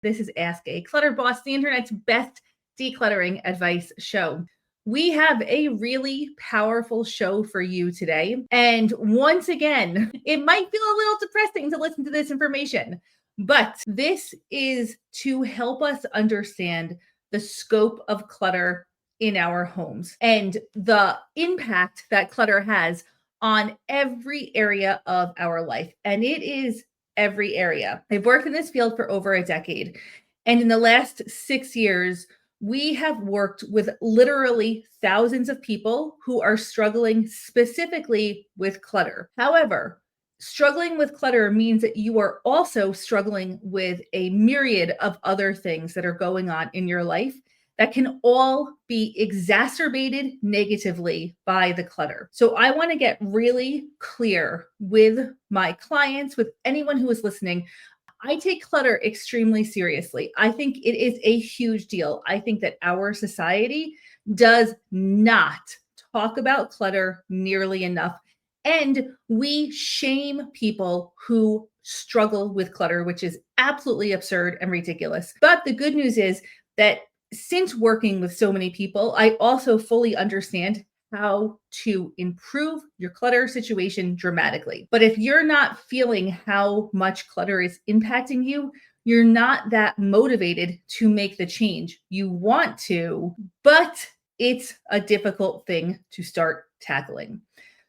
This is Ask a Clutter Boss, the internet's best decluttering advice show. We have a really powerful show for you today. And once again, it might feel a little depressing to listen to this information, but this is to help us understand the scope of clutter in our homes and the impact that clutter has on every area of our life. And it is every area. I've worked in this field for over a decade. And in the last 6 years, we have worked with literally thousands of people who are struggling specifically with clutter. However, struggling with clutter means that you are also struggling with a myriad of other things that are going on in your life that can all be exacerbated negatively by the clutter. So I want to get really clear with my clients, with anyone who is listening. I take clutter extremely seriously. I think it is a huge deal. I think that our society does not talk about clutter nearly enough. And we shame people who struggle with clutter, which is absolutely absurd and ridiculous. But the good news is that since working with so many people, I also fully understand how to improve your clutter situation dramatically. But if you're not feeling how much clutter is impacting you, you're not that motivated to make the change. You want to, but it's a difficult thing to start tackling.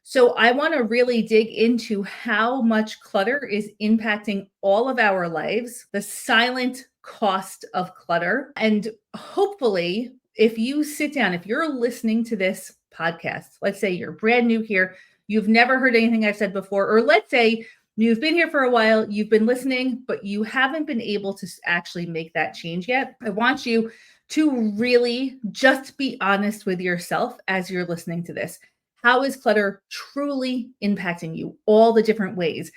So I want to really dig into how much clutter is impacting all of our lives, the silent cost of clutter. And hopefully, if you sit down, if you're listening to this podcast, let's say you're brand new here, you've never heard anything I've said before, or let's say you've been here for a while, you've been listening, but you haven't been able to actually make that change yet. I want you to really just be honest with yourself as you're listening to this. How is clutter truly impacting you? All the different ways.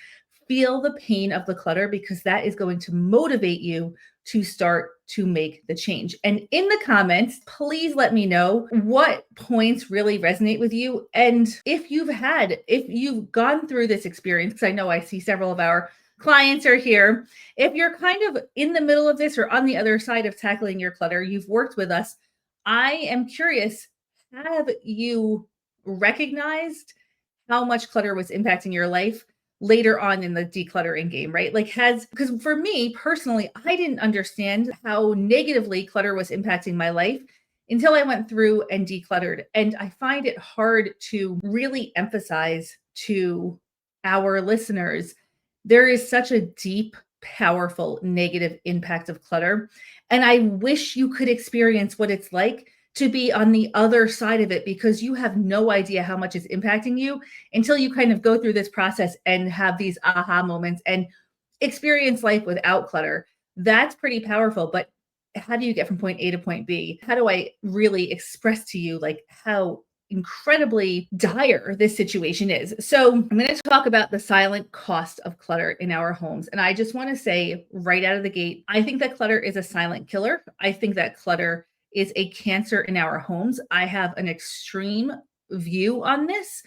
Feel the pain of the clutter because that is going to motivate you to start to make the change. And in the comments, please let me know what points really resonate with you. And if you've gone through this experience, because I know I see several of our clients are here. If you're kind of in the middle of this or on the other side of tackling your clutter, you've worked with us. I am curious, have you recognized how much clutter was impacting your life later on in the decluttering game, right? Because for me personally, I didn't understand how negatively clutter was impacting my life until I went through and decluttered. And I find it hard to really emphasize to our listeners, there is such a deep, powerful negative impact of clutter. And I wish you could experience what it's like to be on the other side of it, because you have no idea how much it's impacting you until you kind of go through this process and have these aha moments and experience life without clutter. That's pretty powerful. But how do you get from point A to point B? How do I really express to you how incredibly dire this situation is? So I'm going to talk about the silent cost of clutter in our homes. And I just want to say right out of the gate, I think that clutter is a silent killer. I think that clutter is a cancer in our homes. I have an extreme view on this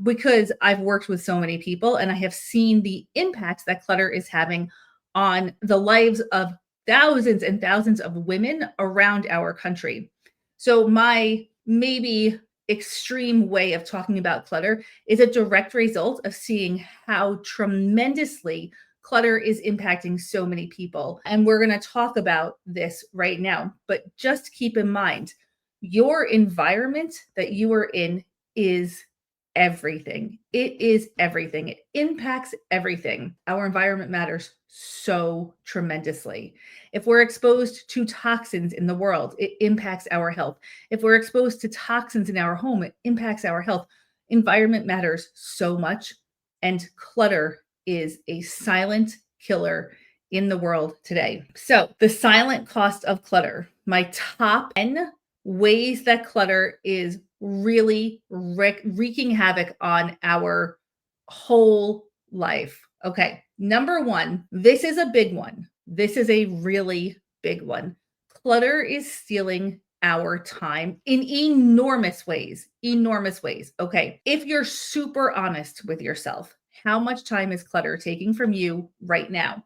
because I've worked with so many people and I have seen the impact that clutter is having on the lives of thousands and thousands of women around our country. So my maybe extreme way of talking about clutter is a direct result of seeing how tremendously clutter is impacting so many people. And we're going to talk about this right now. But just keep in mind, your environment that you are in is everything. It is everything. It impacts everything. Our environment matters so tremendously. If we're exposed to toxins in the world, it impacts our health. If we're exposed to toxins in our home, it impacts our health. Environment matters so much. And clutter is a silent killer in the world today. So, the silent cost of clutter, my top 10 ways that clutter is really wreaking havoc on our whole life. Okay, number one, this is a big one. This is a really big one. Clutter is stealing our time in enormous ways. Enormous ways. Okay, if you're super honest with yourself, how much time is clutter taking from you right now?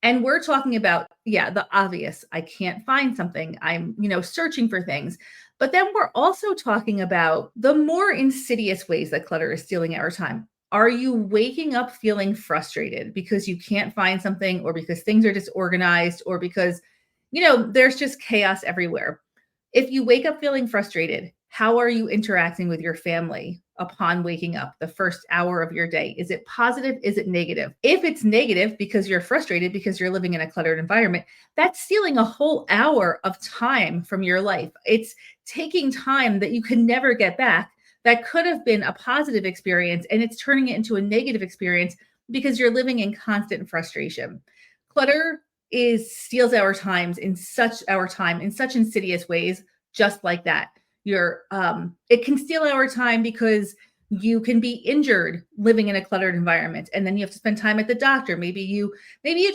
And we're talking about, yeah, the obvious. I can't find something. I'm, searching for things. But then we're also talking about the more insidious ways that clutter is stealing our time. Are you waking up feeling frustrated because you can't find something, or because things are disorganized, or because, there's just chaos everywhere? If you wake up feeling frustrated, how are you interacting with your family upon waking up the first hour of your day? Is it positive? Is it negative? If it's negative because you're frustrated because you're living in a cluttered environment, that's stealing a whole hour of time from your life. It's taking time that you can never get back that could have been a positive experience, and it's turning it into a negative experience because you're living in constant frustration. Clutter is steals our time in such insidious ways, just like that. It can steal our time because you can be injured living in a cluttered environment, and then you have to spend time at the doctor. Maybe you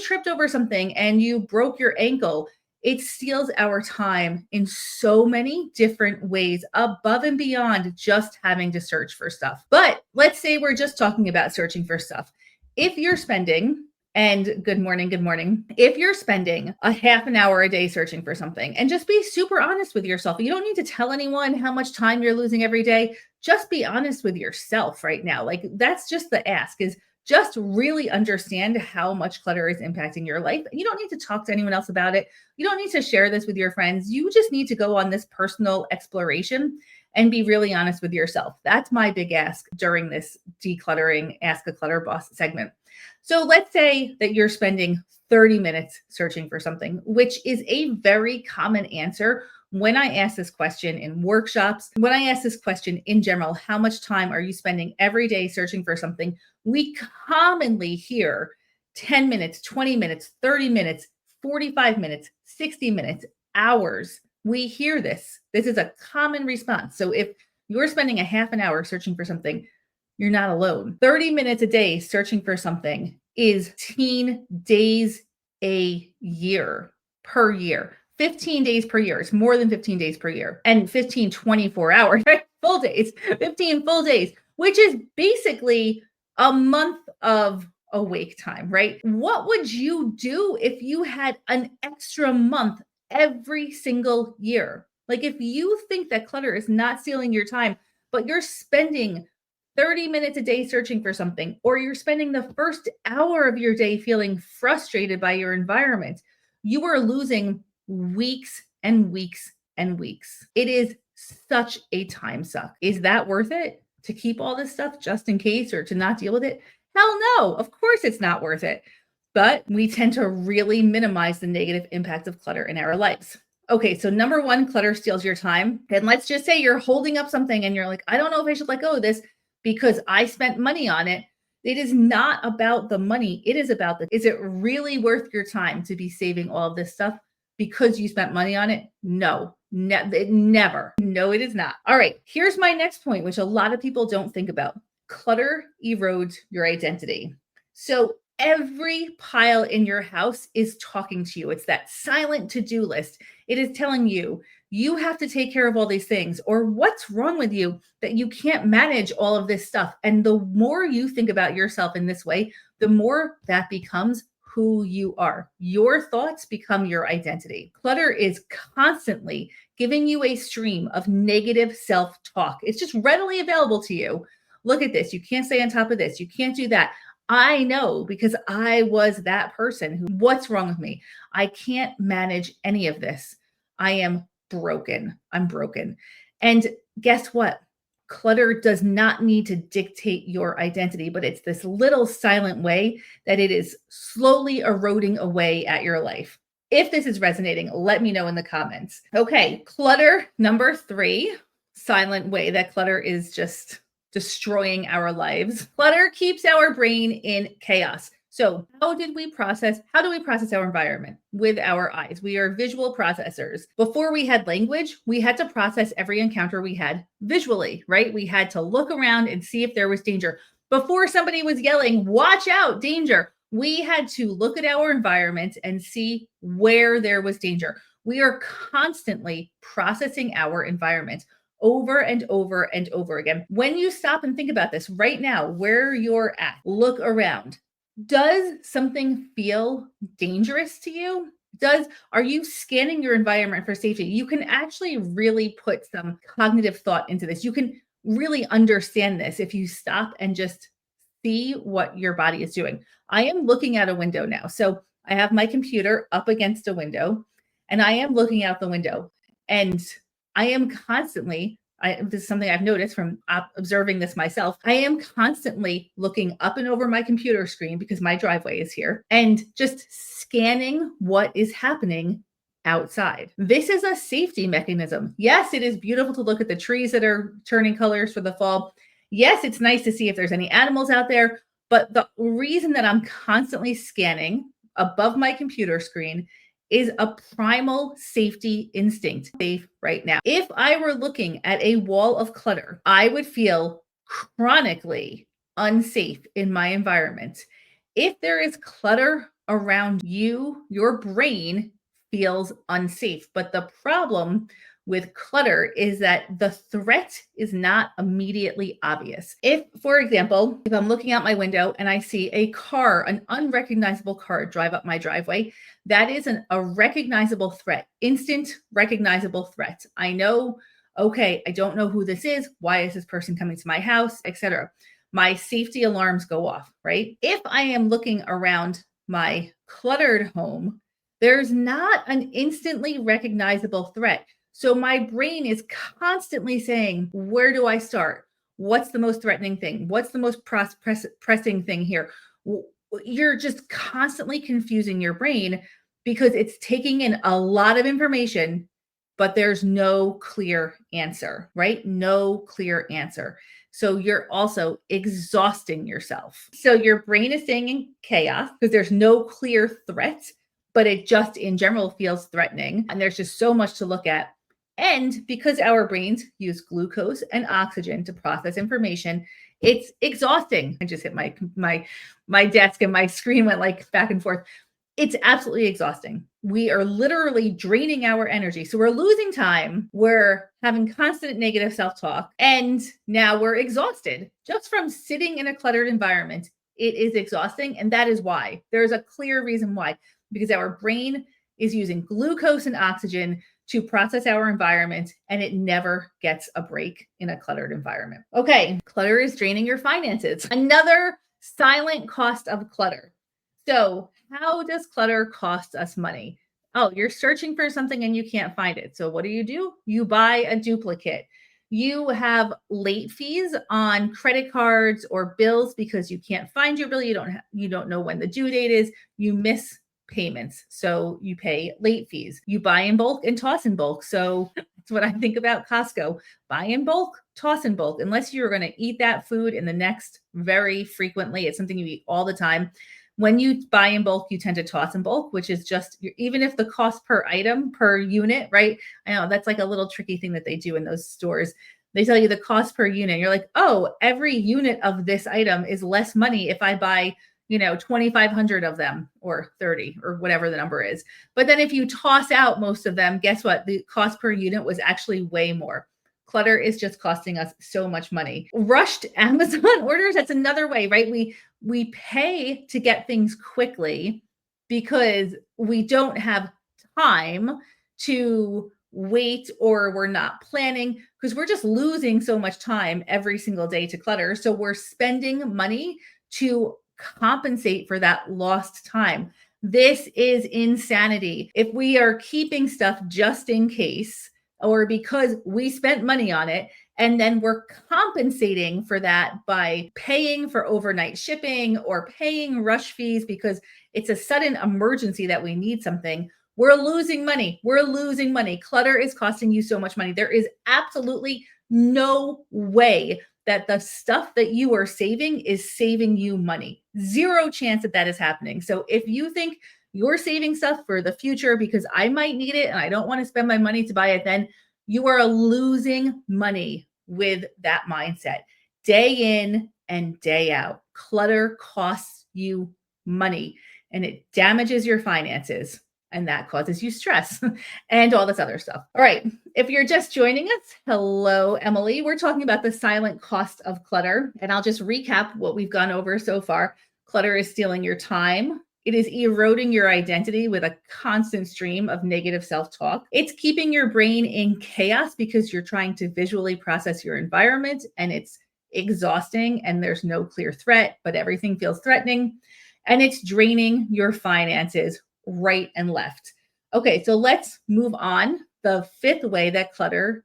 tripped over something and you broke your ankle. It steals our time in so many different ways, above and beyond just having to search for stuff. But let's say we're just talking about searching for stuff. If you're spending and good morning, good morning. If you're spending a half an hour a day searching for something, and just be super honest with yourself. You don't need to tell anyone how much time you're losing every day. Just be honest with yourself right now. Like, that's just the ask, is just really understand how much clutter is impacting your life. You don't need to talk to anyone else about it. You don't need to share this with your friends. You just need to go on this personal exploration and be really honest with yourself. That's my big ask during this decluttering Ask a Clutter Boss segment. So let's say that you're spending 30 minutes searching for something, which is a very common answer when I ask this question in workshops. When I ask this question in general, how much time are you spending every day searching for something? We commonly hear 10 minutes, 20 minutes, 30 minutes, 45 minutes, 60 minutes, hours. We hear this. This is a common response. So if you're spending a half an hour searching for something, you're not alone. 30 minutes a day searching for something is 15 days a year per year. 15 days per year. It's more than 15 days per year. And 15 24-hour full days, 15 full days, which is basically a month of awake time, right? What would you do if you had an extra month every single year? Like, if you think that clutter is not stealing your time, but you're spending 30 minutes a day searching for something, or you're spending the first hour of your day feeling frustrated by your environment, you are losing weeks and weeks and weeks. It is such a time suck. Is that worth it to keep all this stuff just in case, or to not deal with it? Hell no, of course it's not worth it. But we tend to really minimize the negative impact of clutter in our lives. Okay, so number one, clutter steals your time. And let's just say you're holding up something and you're like, I don't know if I should let go of this because I spent money on it. It is not about the money. It is about is it really worth your time to be saving all of this stuff because you spent money on it? No, never. No, it is not. All right, here's my next point, which a lot of people don't think about. Clutter erodes your identity. So every pile in your house is talking to you. It's that silent to-do list. It is telling you, you have to take care of all these things, or what's wrong with you that you can't manage all of this stuff. And the more you think about yourself in this way, the more that becomes who you are. Your thoughts become your identity. Clutter is constantly giving you a stream of negative self-talk. It's just readily available to you. Look at this. You can't stay on top of this. You can't do that. I know, because I was that person what's wrong with me? I can't manage any of this. I am broken. I'm broken. And guess what? Clutter does not need to dictate your identity, but it's this little silent way that it is slowly eroding away at your life. If this is resonating, let me know in the comments. Okay, clutter number 3, silent way that clutter is just destroying our lives. Clutter keeps our brain in chaos. So how do we process our environment? With our eyes. We are visual processors. Before we had language, we had to process every encounter we had visually, right? We had to look around and see if there was danger. Before somebody was yelling, watch out, danger, we had to look at our environment and see where there was danger. We are constantly processing our environment over and over and over again. When you stop and think about this right now, where you're at, look around. Does something feel dangerous to you? Are you scanning your environment for safety? You can actually really put some cognitive thought into this. You can really understand this if you stop and just see what your body is doing. I am looking out a window now. So I have my computer up against a window and I am looking out the window and I am constantly this is something I've noticed from observing this myself. I am constantly looking up and over my computer screen because my driveway is here and just scanning what is happening outside. This is a safety mechanism. Yes, it is beautiful to look at the trees that are turning colors for the fall. Yes, it's nice to see if there's any animals out there. But the reason that I'm constantly scanning above my computer screen is a primal safety instinct. Safe right now. If I were looking at a wall of clutter, I would feel chronically unsafe in my environment. If there is clutter around you, your brain feels unsafe. But the problem with clutter is that the threat is not immediately obvious. If, for example, if I'm looking out my window and I see a car, an unrecognizable car drive up my driveway, that is a recognizable threat, instant recognizable threat. I know, okay, I don't know who this is. Why is this person coming to my house, etc. My safety alarms go off, right? If I am looking around my cluttered home, there's not an instantly recognizable threat. So my brain is constantly saying, where do I start? What's the most threatening thing? What's the most pressing thing here? You're just constantly confusing your brain because it's taking in a lot of information, but there's no clear answer, right? No clear answer. So you're also exhausting yourself. So your brain is staying in chaos because there's no clear threat, but it just in general feels threatening. And there's just so much to look at. And because our brains use glucose and oxygen to process information, it's exhausting. I just hit my desk and my screen went like back and forth. It's absolutely exhausting. We are literally draining our energy. So we're losing time. We're having constant negative self-talk. And now we're exhausted just from sitting in a cluttered environment. It is exhausting. And that is why. There's a clear reason why, because our brain is using glucose and oxygen to process our environment, and it never gets a break in a cluttered environment. Okay, clutter is draining your finances. Another silent cost of clutter. So how does clutter cost us money? Oh, you're searching for something and you can't find it. So what do? You buy a duplicate. You have late fees on credit cards or bills because you can't find your bill. You don't know when the due date is. You miss payments. So you pay late fees. You buy in bulk and toss in bulk. So that's what I think about Costco. Buy in bulk, toss in bulk. Unless you're going to eat that food in the next very frequently, it's something you eat all the time. When you buy in bulk, you tend to toss in bulk, which is just, even if the cost per item per unit, right? I know that's like a little tricky thing that they do in those stores. They tell you the cost per unit. You're like, oh, every unit of this item is less money if I buy 2,500 of them or 30 or whatever the number is. But then if you toss out most of them, guess what? The cost per unit was actually way more. Clutter is just costing us so much money. Rushed Amazon orders, that's another way, right? We pay to get things quickly because we don't have time to wait, or we're not planning because we're just losing so much time every single day to clutter. So we're spending money to compensate for that lost time. This is insanity. If we are keeping stuff just in case, or because we spent money on it, and then we're compensating for that by paying for overnight shipping or paying rush fees because it's a sudden emergency that we need something, we're losing money. We're losing money. Clutter is costing you so much money. There is absolutely no way that the stuff that you are saving is saving you money. Zero chance that that is happening. So if you think you're saving stuff for the future because I might need it and I don't want to spend my money to buy it, then you are losing money with that mindset. Day in and day out, clutter costs you money and it damages your finances. And that causes you stress and all this other stuff. All right. If you're just joining us, hello, Emily. We're talking about the silent cost of clutter. And I'll just recap what we've gone over so far. Clutter is stealing your time. It is eroding your identity with a constant stream of negative self talk. It's keeping your brain in chaos because you're trying to visually process your environment and it's exhausting and there's no clear threat, but everything feels threatening. And it's draining your finances right and left. Okay, so let's move on. The fifth way that clutter,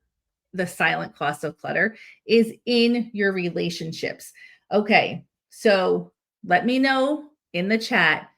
the silent cost of clutter, is in your relationships. Okay, so let me know in the chat,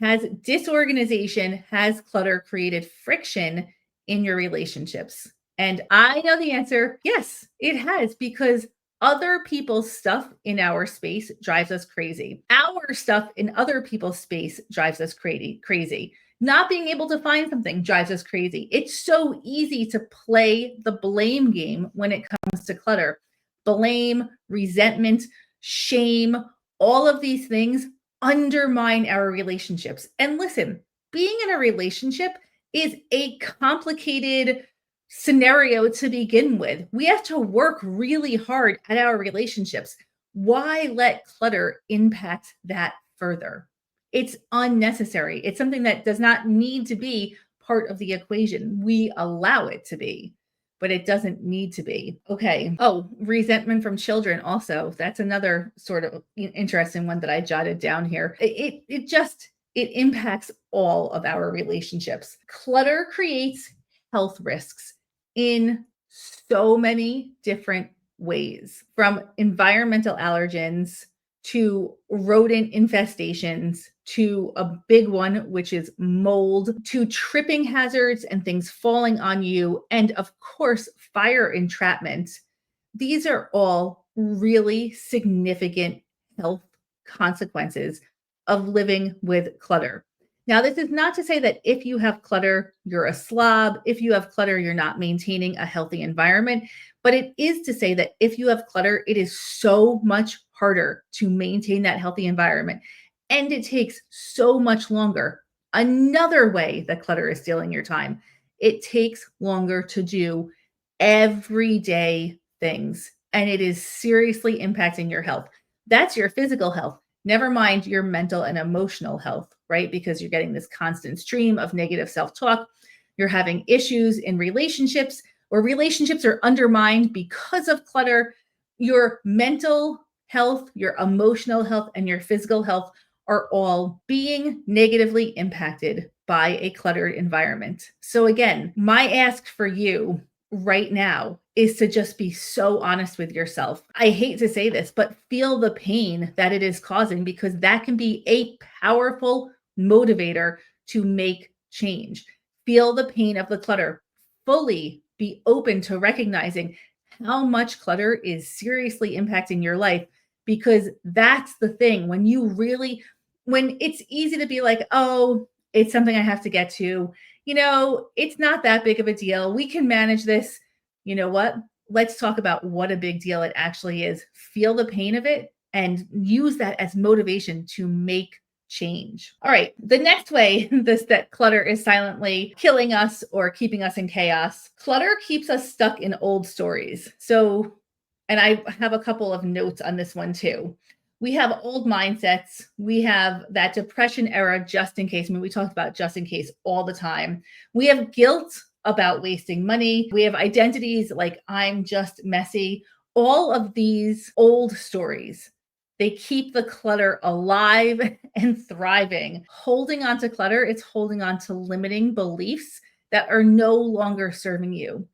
has disorganization, has clutter created friction in your relationships? And I know the answer, yes, it has, because other people's stuff in our space drives us crazy. Our stuff in other people's space drives us crazy. Not being able to find something drives us crazy. It's so easy to play the blame game when it comes to clutter. Blame, resentment, shame, all of these things undermine our relationships. And listen, being in a relationship is a complicated scenario to begin with. We have to work really hard at our relationships. Why let clutter impact that further? It's unnecessary. It's something that does not need to be part of the equation. We allow it to be, but it doesn't need to be. Okay. Oh, resentment from children also. That's another sort of interesting one that I jotted down here. It impacts all of our relationships. Clutter creates health risks in so many different ways, from environmental allergens to rodent infestations, to a big one, which is mold, to tripping hazards and things falling on you, and of course, fire entrapment. These are all really significant health consequences of living with clutter. Now, this is not to say that if you have clutter, you're a slob. If you have clutter, you're not maintaining a healthy environment. But it is to say that if you have clutter, it is so much harder to maintain that healthy environment. And it takes so much longer. Another way that clutter is stealing your time, it takes longer to do everyday things. And it is seriously impacting your health. That's your physical health. Never mind your mental and emotional health, right? Because you're getting this constant stream of negative self talk. You're having issues in relationships, or relationships are undermined because of clutter. Your mental health, your emotional health, and your physical health are all being negatively impacted by a cluttered environment. So, again, my ask for you right now is to just be so honest with yourself. I hate to say this, but feel the pain that it is causing, because that can be a powerful motivator to make change. Feel the pain of the clutter. Fully be open to recognizing how much clutter is seriously impacting your life, because that's the thing. When it's easy to be like, oh, it's something I have to get to, it's not that big of a deal. We can manage this. You know what? Let's talk about what a big deal it actually is. Feel the pain of it and use that as motivation to make change. All right. The next way that clutter is silently killing us or keeping us in chaos, clutter keeps us stuck in old stories. So, and I have a couple of notes on this one too. We have old mindsets. We have that depression era, just in case. I mean, we talked about just in case all the time. We have guilt about wasting money. We have identities like I'm just messy. All of these old stories, they keep the clutter alive and thriving. Holding on to clutter, it's holding on to limiting beliefs that are no longer serving you.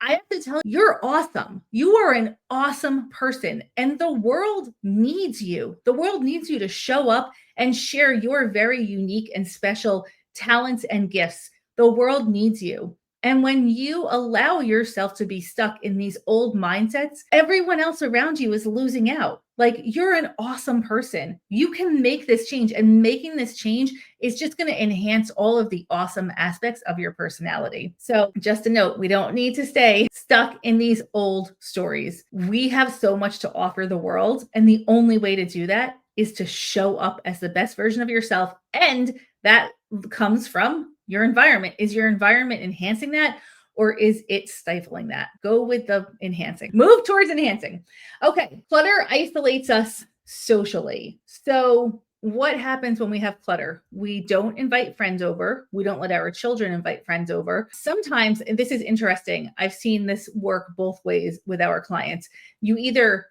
I have to tell you, you're awesome. You are an awesome person, and the world needs you. The world needs you to show up and share your very unique and special talents and gifts. The world needs you. And when you allow yourself to be stuck in these old mindsets, everyone else around you is losing out. Like, you're an awesome person. You can make this change, and making this change is just going to enhance all of the awesome aspects of your personality. So, just a note, we don't need to stay stuck in these old stories. We have so much to offer the world, and the only way to do that is to show up as the best version of yourself. And that comes from your environment. Is your environment enhancing that, or is it stifling that? Go with the enhancing. Move towards enhancing. Okay. Clutter isolates us socially. So what happens when we have clutter? We don't invite friends over. We don't let our children invite friends over. Sometimes, and this is interesting, I've seen this work both ways with our clients. You either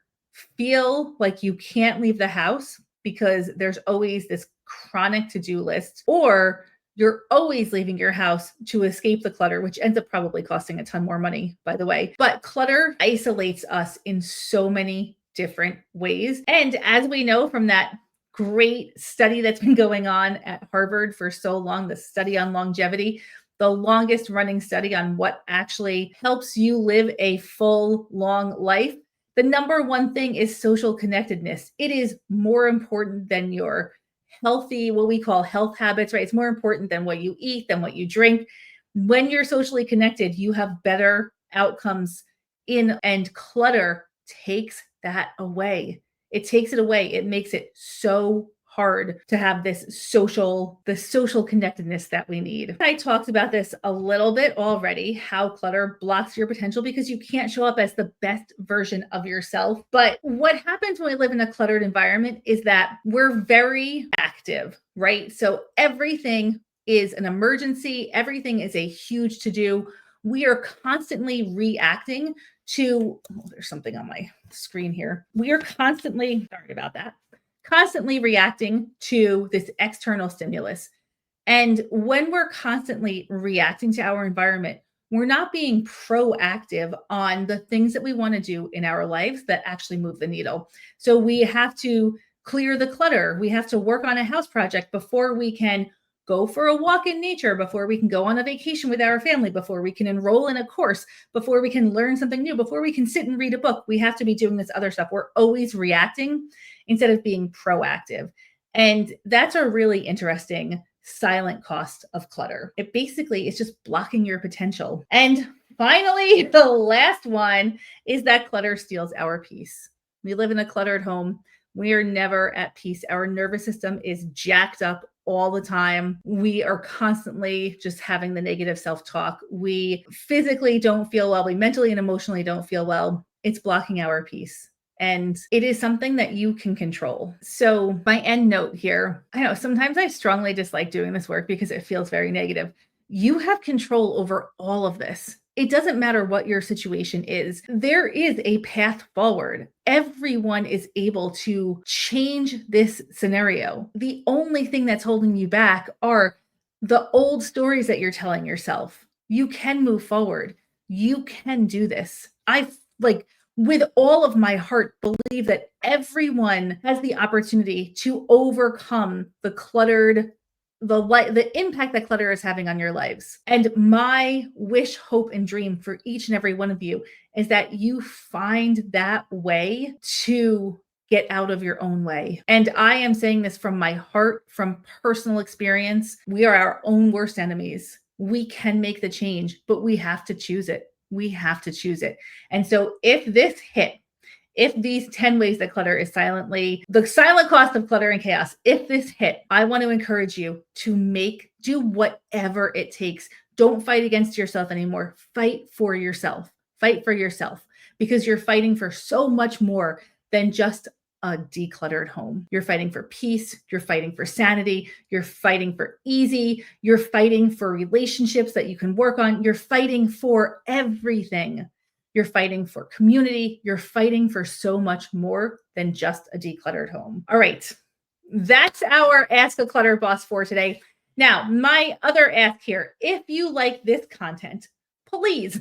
feel like you can't leave the house because there's always this chronic to-do list, or you're always leaving your house to escape the clutter, which ends up probably costing a ton more money, by the way. But clutter isolates us in so many different ways. And as we know from that great study that's been going on at Harvard for so long, the study on longevity, the longest running study on what actually helps you live a full, long life. The number one thing is social connectedness. It is more important than your healthy, what we call health habits, right? It's more important than what you eat, than what you drink. When you're socially connected, you have better outcomes and clutter takes that away. It takes it away. It makes it so hard to have the social connectedness that we need. I talked about this a little bit already, how clutter blocks your potential because you can't show up as the best version of yourself. But what happens when we live in a cluttered environment is that we're very active, right? So everything is an emergency. Everything is a huge to-do. We are constantly reacting to, there's something on my screen here. We are constantly reacting to this external stimulus. And when we're constantly reacting to our environment, we're not being proactive on the things that we want to do in our lives that actually move the needle. So we have to clear the clutter. We have to work on a house project before we can go for a walk in nature, before we can go on a vacation with our family, before we can enroll in a course, before we can learn something new, before we can sit and read a book. We have to be doing this other stuff. We're always reacting instead of being proactive. And that's a really interesting silent cost of clutter. It basically is just blocking your potential. And finally, the last one is that clutter steals our peace. We live in a cluttered home. We are never at peace. Our nervous system is jacked up all the time. We are constantly just having the negative self-talk. We physically don't feel well. We mentally and emotionally don't feel well. It's blocking our peace. And it is something that you can control. So my end note here, I know sometimes I strongly dislike doing this work because it feels very negative. You have control over all of this. It doesn't matter what your situation is. There is a path forward. Everyone is able to change this scenario. The only thing that's holding you back are the old stories that you're telling yourself. You can move forward. You can do this. With all of my heart, believe that everyone has the opportunity to overcome the impact that clutter is having on your lives. And my wish, hope, and dream for each and every one of you is that you find that way to get out of your own way. And I am saying this from my heart, from personal experience. We are our own worst enemies. We can make the change, but we have to choose it. We have to choose it. And so if these 10 ways that clutter is the silent cost of clutter and chaos, if this hit, I want to encourage you to do whatever it takes. Don't fight against yourself anymore. Fight for yourself. Fight for yourself because you're fighting for so much more than just a decluttered home. You're fighting for peace. You're fighting for sanity. You're fighting for easy. You're fighting for relationships that you can work on. You're fighting for everything. You're fighting for community. You're fighting for so much more than just a decluttered home. All right. That's our Ask a Clutter Boss for today. Now, my other ask here, if you like this content, please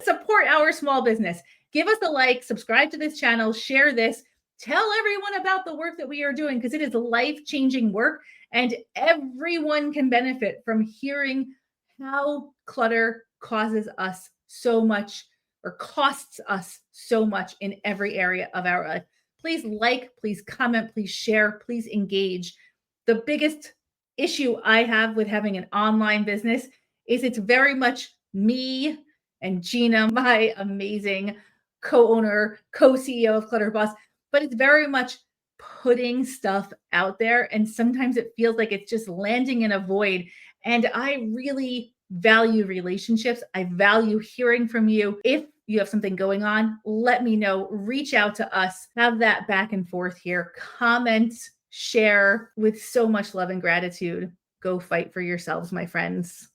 support our small business. Give us a like, subscribe to this channel, share this, tell everyone about the work that we are doing because it is life-changing work and everyone can benefit from hearing how clutter causes us so much or costs us so much in every area of our life. Please like, please comment, please share, please engage. The biggest issue I have with having an online business is it's very much me and Gina, my amazing co-owner, co-CEO of Clutter Boss, but it's very much putting stuff out there. And sometimes it feels like it's just landing in a void. And I really value relationships. I value hearing from you. If you have something going on, let me know. Reach out to us. Have that back and forth here. Comment, share with so much love and gratitude. Go fight for yourselves, my friends.